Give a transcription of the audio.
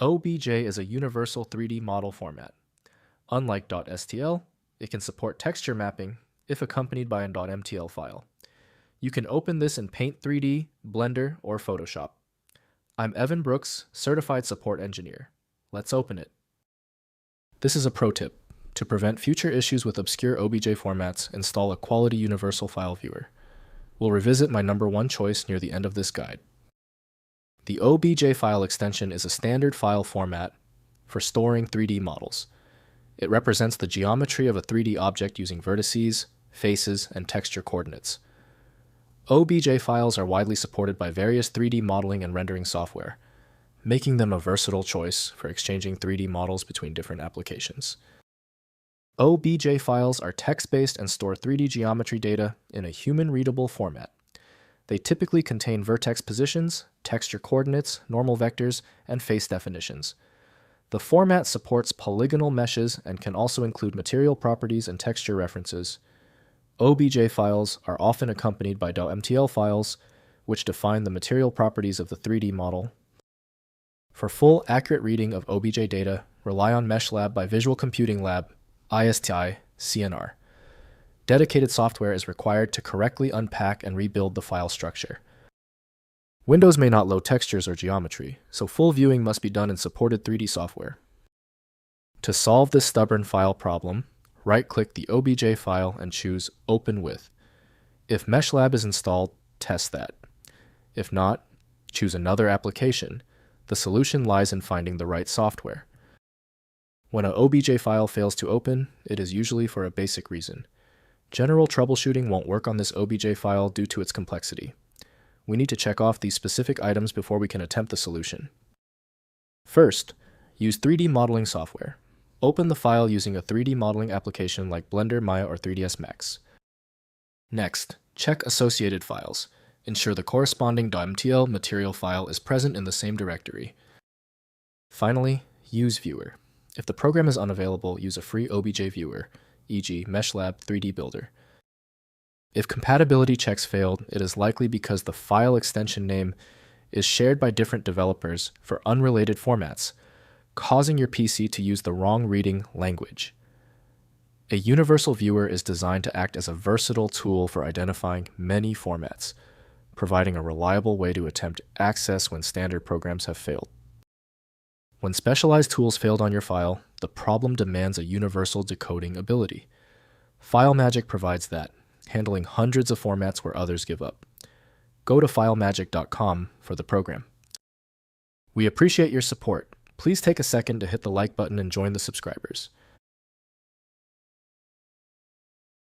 OBJ is a universal 3D model format. Unlike .stl, it can support texture mapping if accompanied by an .mtl file. You can open this in Paint 3D, Blender, or Photoshop. I'm Evan Brooks, Certified Support Engineer. Let's open it. This is a pro tip. To prevent future issues with obscure OBJ formats, install a quality universal file viewer. We'll revisit my number one choice near the end of this guide. The OBJ file extension is a standard file format for storing 3D models. It represents the geometry of a 3D object using vertices, faces, and texture coordinates. OBJ files are widely supported by various 3D modeling and rendering software, making them a versatile choice for exchanging 3D models between different applications. OBJ files are text-based and store 3D geometry data in a human-readable format. They typically contain vertex positions, texture coordinates, normal vectors, and face definitions. The format supports polygonal meshes and can also include material properties and texture references. OBJ files are often accompanied by .mtl files, which define the material properties of the 3D model. For full, accurate reading of OBJ data, rely on MeshLab by Visual Computing Lab, ISTI, CNR. Dedicated software is required to correctly unpack and rebuild the file structure. Windows may not load textures or geometry, so full viewing must be done in supported 3D software. To solve this stubborn file problem, right-click the OBJ file and choose Open With. If MeshLab is installed, test that. If not, choose another application. The solution lies in finding the right software. When an OBJ file fails to open, it is usually for a basic reason. General troubleshooting won't work on this OBJ file due to its complexity. We need to check off these specific items before we can attempt the solution. First, use 3D modeling software. Open the file using a 3D modeling application like Blender, Maya, or 3ds Max. Next, check associated files. Ensure the corresponding .mtl material file is present in the same directory. Finally, use Viewer. If the program is unavailable, use a free OBJ viewer, e.g. MeshLab 3D Builder. If compatibility checks failed, it is likely because the file extension name is shared by different developers for unrelated formats, causing your PC to use the wrong reading language. A universal viewer is designed to act as a versatile tool for identifying many formats, providing a reliable way to attempt access when standard programs have failed. When specialized tools failed on your file, the problem demands a universal decoding ability. FileMagick provides that, handling hundreds of formats where others give up. Go to filemagick.com for the program. We appreciate your support. Please take a second to hit the like button and join the subscribers.